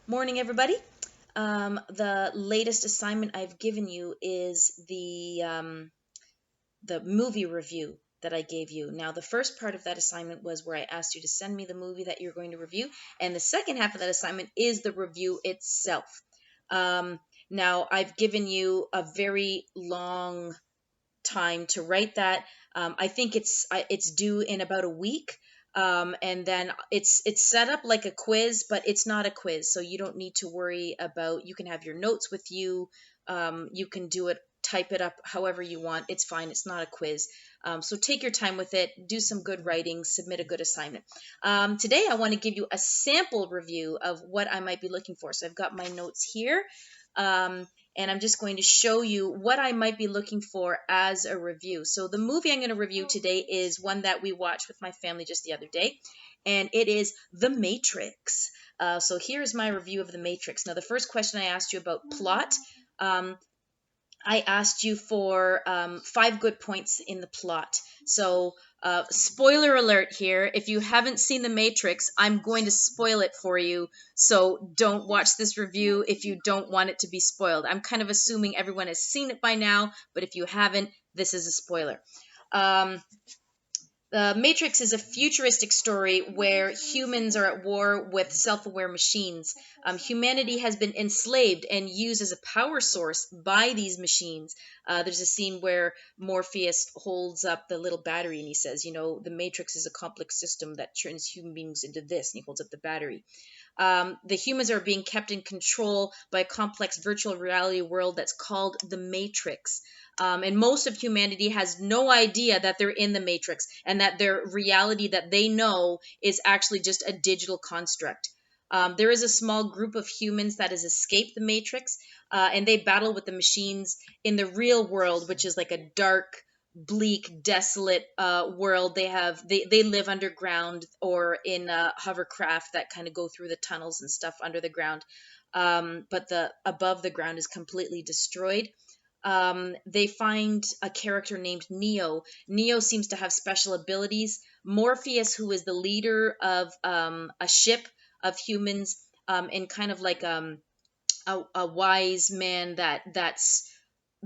Morning, everybody. The latest assignment I've given you is the movie review that I gave you. Now, the first part of that assignment was where I asked you to send me the movie that you're going to review, and the second half of that assignment is the review itself. Um, Now, I've given you a very long time to write that. I think it's due in about a week. And then it's set up like a quiz, but it's not a quiz, so you don't need to worry about. You can have your notes with you. You can do it, type it up however you want. It's fine. It's not a quiz. So take your time with it. Do some good writing. Submit a good assignment. Today, I want to give you a sample review of what I might be looking for. So I've got my notes here. And I'm just going to show you what I might be looking for as a review. So the movie I'm going to review today is one that we watched with my family just the other day, and it is The Matrix. So here's my review of The Matrix. Now, the first question I asked you about plot. Um, I asked you for 5 good points in the plot. So, spoiler alert here. If you haven't seen The Matrix, I'm going to spoil it for you. So, don't watch this review if you don't want it to be spoiled. I'm kind of assuming everyone has seen it by now, but if you haven't, this is a spoiler. Um, the Matrix is a futuristic story where humans are at war with self aware machines. Humanity has been enslaved and used as a power source by these machines. There's a scene where Morpheus holds up the little battery and he says, the Matrix is a complex system that turns human beings into this. And he holds up the battery. The humans are being kept in control by a complex virtual reality world that's called the Matrix. And most of humanity has no idea that they're in the Matrix and that their reality that they know is actually just a digital construct. There is a small group of humans that has escaped the Matrix, and they battle with the machines in the real world, which is like a dark, bleak, desolate world. They live underground or in hovercraft that kind of go through the tunnels and stuff under the ground. But the above the ground is completely destroyed. They find a character named Neo. Neo seems to have special abilities. Morpheus, who is the leader of a ship of humans, and kind of like a wise man that's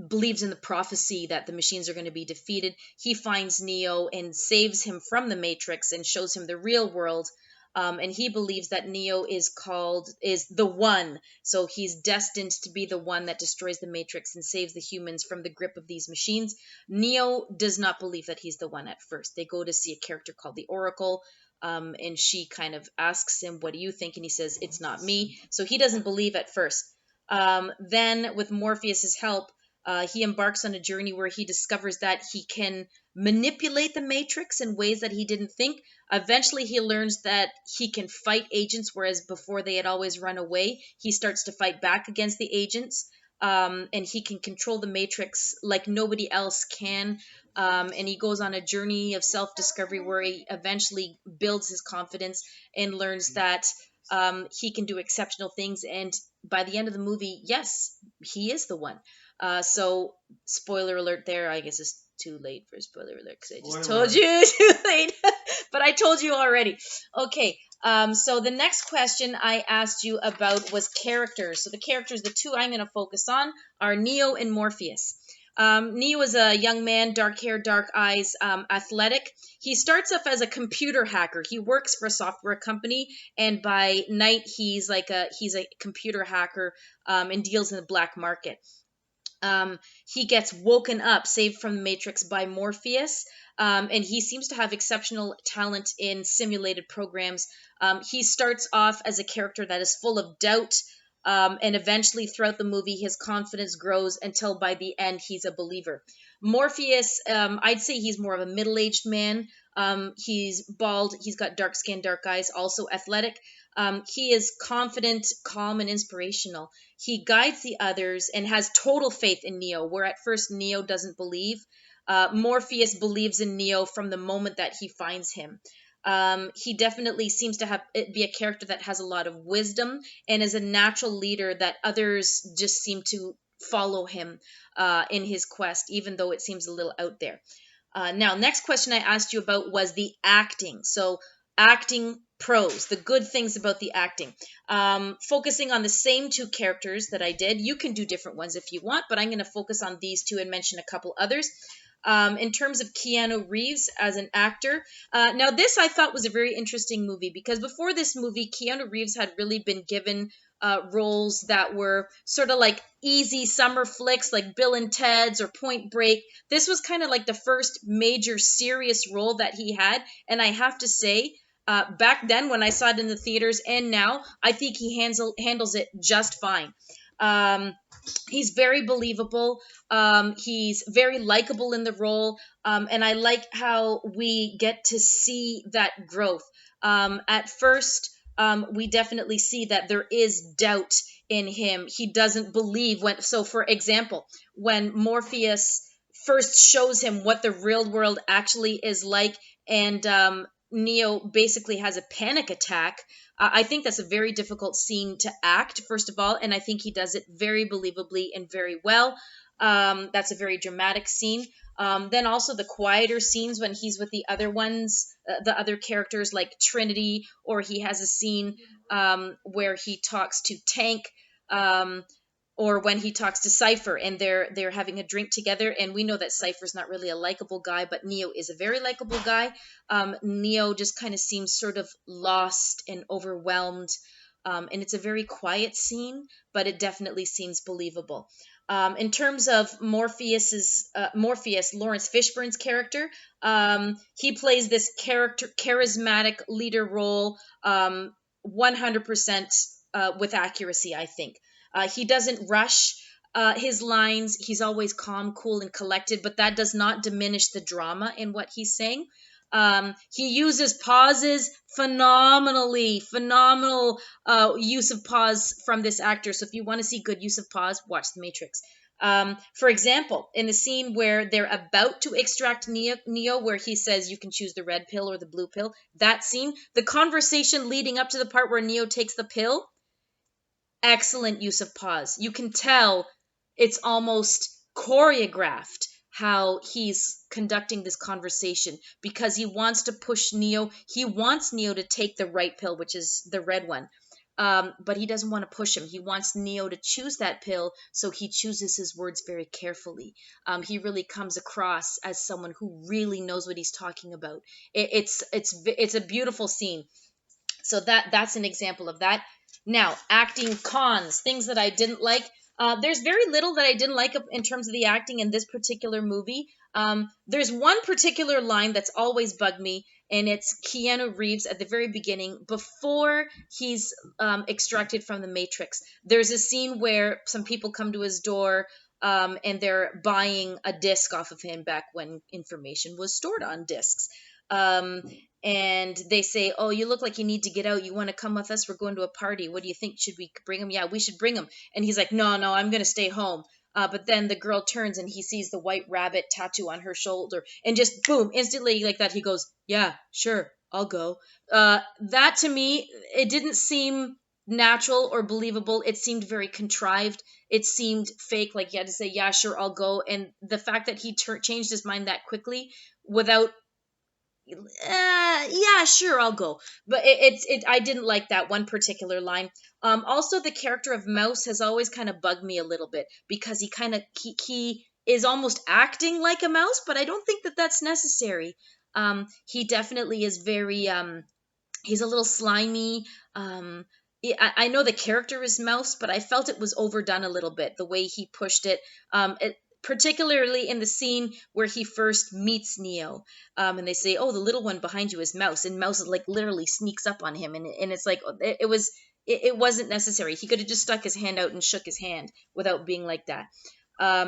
believes in the prophecy that the machines are going to be defeated. He finds Neo and saves him from the Matrix and shows him the real world. And he believes that Neo is the one. So he's destined to be the one that destroys the Matrix and saves the humans from the grip of these machines. Neo does not believe that he's the one at first. They go to see a character called the Oracle. And she kind of asks him, "What do you think?" And he says, "It's not me." So he doesn't believe at first. Then, with Morpheus's help, he embarks on a journey where he discovers that he can manipulate the Matrix in ways that he didn't think. Eventually, he learns that he can fight agents, whereas before they had always run away. He starts to fight back against the agents, and he can control the Matrix like nobody else can. And he goes on a journey of self discovery where he eventually builds his confidence and learns that he can do exceptional things. And by the end of the movie, yes, he is the one. So, spoiler alert there. I guess it's too late for a spoiler alert because I just told you too late. But I told you already. Okay. So the next question I asked you about was characters. So the characters, the two I'm going to focus on are Neo and Morpheus. Neo is a young man, dark hair, dark eyes, athletic. He starts off as a computer hacker. He works for a software company, and by night he's a computer hacker, and deals in the black market. He gets woken up, saved from the Matrix by Morpheus, and he seems to have exceptional talent in simulated programs. He starts off as a character that is full of doubt, and eventually, throughout the movie, his confidence grows until by the end, he's a believer. Morpheus, I'd say he's more of a middle aged man. He's bald, he's got dark skin, dark eyes, also athletic. He is confident, calm, and inspirational. He guides the others and has total faith in Neo, where at first Neo doesn't believe. Morpheus believes in Neo from the moment that he finds him. He definitely seems to be a character that has a lot of wisdom and is a natural leader that others just seem to follow him in his quest, even though it seems a little out there. Now, next question I asked you about was the acting. So, acting pros, the good things about the acting. Focusing on the same two characters that I did. You can do different ones if you want, but I'm going to focus on these two and mention a couple others. In terms of Keanu Reeves as an actor, now this I thought was a very interesting movie because before this movie, Keanu Reeves had really been given roles that were sort of like easy summer flicks like Bill and Ted's or Point Break. This was kind of like the first major serious role that he had. And I have to say, back then when I saw it in the theaters and now, I think he handles it just fine. Um, he's very believable. He's very likable in the role. And I like how we get to see that growth. At first, we definitely see that there is doubt in him. He doesn't believe when, so for example, when Morpheus first shows him what the real world actually is like, and Neo basically has a panic attack. I think that's a very difficult scene to act, first of all, and I think he does it very believably and very well. That's a very dramatic scene. Then also the quieter scenes when he's with the other ones, the other characters like Trinity, or he has a scene where he talks to Tank, um, or when he talks to Cypher and they're having a drink together, and we know that Cypher's not really a likable guy, but Neo is a very likable guy. Neo just kind of seems sort of lost and overwhelmed, and it's a very quiet scene, but it definitely seems believable. In terms of Morpheus, Lawrence Fishburne's character, he plays this charismatic leader role, 100% with accuracy, I think. He doesn't rush his lines. He's always calm, cool, and collected, but that does not diminish the drama in what he's saying. He uses pauses phenomenally, phenomenal use of pause from this actor. So if you want to see good use of pause, watch The Matrix. For example, in the scene where they're about to extract Neo, where he says you can choose the red pill or the blue pill, that scene, the conversation leading up to the part where Neo takes the pill, excellent use of pause. You can tell it's almost choreographed how he's conducting this conversation because he wants to push Neo. He wants Neo to take the right pill, which is the red one. But he doesn't want to push him. He wants Neo to choose that pill, so he chooses his words very carefully. He really comes across as someone who really knows what he's talking about. It's a beautiful scene. So that's an example of that. Now, acting cons, things that I didn't like. There's very little that I didn't like in terms of the acting in this particular movie. There's one particular line that's always bugged me, and it's Keanu Reeves at the very beginning, before he's extracted from the Matrix. There's a scene where some people come to his door, and they're buying a disc off of him back when information was stored on discs. Um, and they say, "Oh, you look like you need to get out. You want to come with us? We're going to a party. What do you think? Should we bring him?" "Yeah, we should bring him." And he's like, "No, no, I'm going to stay home." But then the girl turns and he sees the white rabbit tattoo on her shoulder, and just boom, instantly like that, he goes, "Yeah, sure, I'll go." That to me, it didn't seem natural or believable. It seemed very contrived. It seemed fake, like he had to say, "Yeah, sure, I'll go." And the fact that he changed his mind that quickly without yeah, sure, I'll go. But I didn't like that one particular line. Also, the character of Mouse has always kind of bugged me a little bit because he is almost acting like a mouse, but I don't think that that's necessary. He definitely is very he's a little slimy. I know the character is Mouse, but I felt it was overdone a little bit the way he pushed it. Particularly in the scene where he first meets Neo, and they say, "Oh, the little one behind you is Mouse," and Mouse is like literally sneaks up on him, and it's like it wasn't necessary. He could have just stuck his hand out and shook his hand without being like that.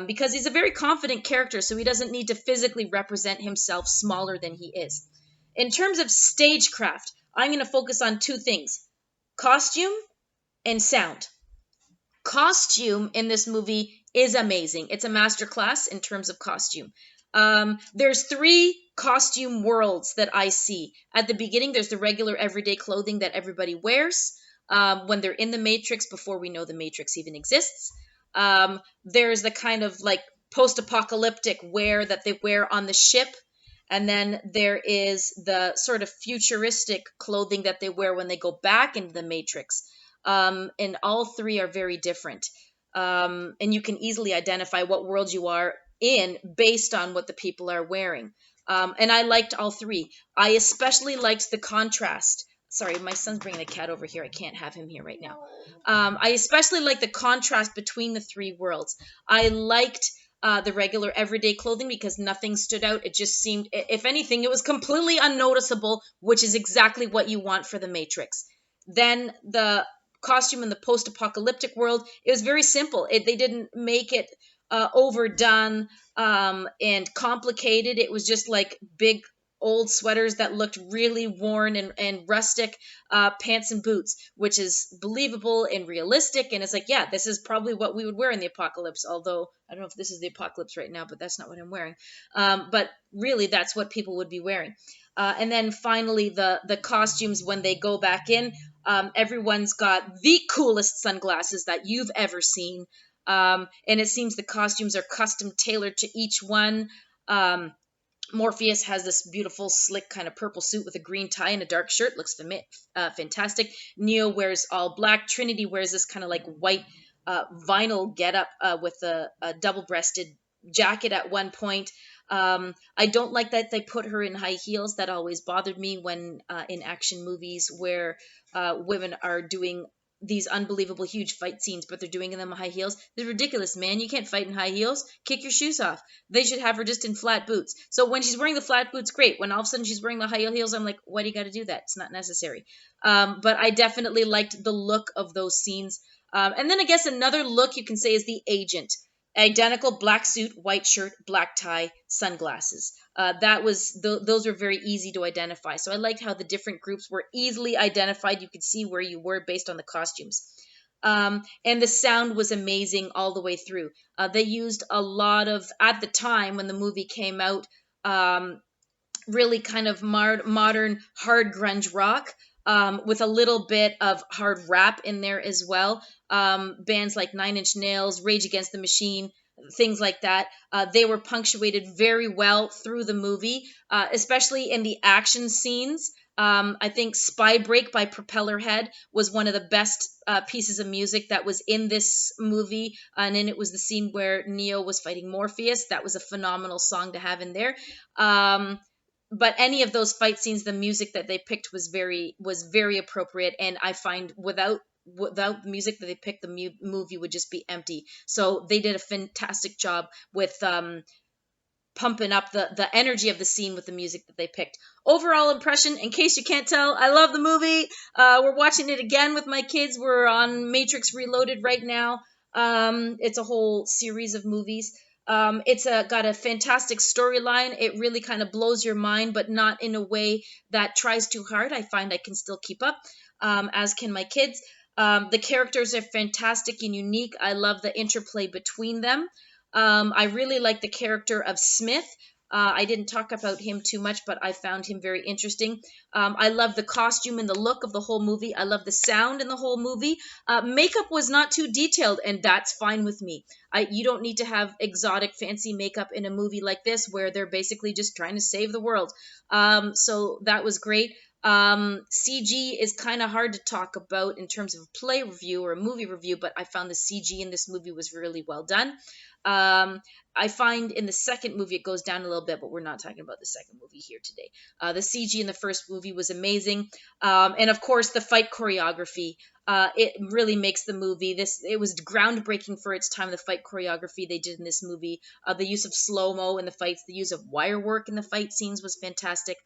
Because he's a very confident character, so he doesn't need to physically represent himself smaller than he is. In terms of stagecraft, I'm going to focus on two things: costume and sound. Costume in this movie is amazing. It's a masterclass in terms of costume. There's three costume worlds that I see. At the beginning, there's the regular everyday clothing that everybody wears when they're in the Matrix before we know the Matrix even exists. There's the kind of like post-apocalyptic wear that they wear on the ship. And then there is the sort of futuristic clothing that they wear when they go back into the Matrix. And all three are very different. And you can easily identify what world you are in based on what the people are wearing. And I liked all three. I especially liked the contrast. Sorry, my son's bringing a cat over here. I can't have him here right now. I especially like the contrast between the three worlds. I liked the regular everyday clothing because nothing stood out. It just seemed, if anything, it was completely unnoticeable, which is exactly what you want for the Matrix. Then the costume in the post-apocalyptic world, it was very simple. They didn't make it overdone and complicated. It was just like big old sweaters that looked really worn and rustic, pants and boots, which is believable and realistic. And it's like, yeah, this is probably what we would wear in the apocalypse. Although I don't know if this is the apocalypse right now, but that's not what I'm wearing. But really, that's what people would be wearing. And then finally, the costumes when they go back in, everyone's got the coolest sunglasses that you've ever seen. And it seems the costumes are custom tailored to each one. Morpheus has this beautiful, slick kind of purple suit with a green tie and a dark shirt. Looks fantastic. Neo wears all black. Trinity wears this kind of like white vinyl getup with a double-breasted jacket at one point. I don't like that they put her in high heels. That always bothered me when in action movies where women are doing these unbelievable huge fight scenes, but they're doing them in high heels. It's ridiculous, man. You can't fight in high heels. Kick your shoes off. They should have her just in flat boots. So when she's wearing the flat boots, great. When all of a sudden she's wearing the high heels, I'm like, why do you got to do that? It's not necessary. But I definitely liked the look of those scenes. And then I guess another look you can say is the agent. Identical black suit, white shirt, black tie, sunglasses. Those were very easy to identify. So I liked how the different groups were easily identified. You could see where you were based on the costumes. And the sound was amazing all the way through. They used a lot of, at the time when the movie came out, really kind of modern hard grunge rock. With a little bit of hard rap in there as well. Bands like Nine Inch Nails, Rage Against the Machine, things like that. They were punctuated very well through the movie, especially in the action scenes. I think Spy Break by Propellerhead was one of the best pieces of music that was in this movie. And then it was the scene where Neo was fighting Morpheus. That was a phenomenal song to have in there. But any of those fight scenes, the music that they picked was very appropriate, and I find without the music that they picked, the movie would just be empty. So they did a fantastic job with pumping up the energy of the scene with the music that they picked. Overall impression, in case you can't tell, I love the movie. We're watching it again with my kids. We're on Matrix Reloaded right now. It's a whole series of movies. It's got a fantastic storyline. It really kind of blows your mind, but not in a way that tries too hard. I find I can still keep up, as can my kids. The characters are fantastic and unique. I love the interplay between them. I really like the character of Smith. I didn't talk about him too much, but I found him very interesting. I love the costume and the look of the whole movie. I love the sound in the whole movie. Makeup was not too detailed, and that's fine with me. You don't need to have exotic, fancy makeup in a movie like this where they're basically just trying to save the world. So that was great. CG is kind of hard to talk about in terms of a play review or a movie review, but I found the CG in this movie was really well done. I find in the second movie it goes down a little bit, but we're not talking about the second movie here today. The CG in the first movie was amazing, and of course the fight choreography. It really makes the movie. It was groundbreaking for its time. The fight choreography they did in this movie, the use of slow mo in the fights, the use of wire work in the fight scenes was fantastic.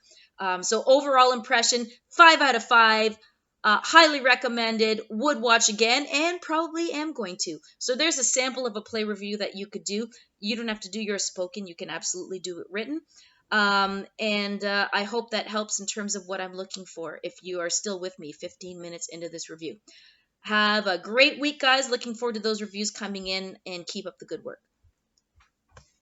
So overall impression, 5 out of 5. Highly recommended, would watch again, and probably am going to. So there's a sample of a play review that you could do. You don't have to do yours spoken. You can absolutely do it written. And I hope that helps in terms of what I'm looking for if you are still with me 15 minutes into this review. Have a great week, guys. Looking forward to those reviews coming in, and keep up the good work.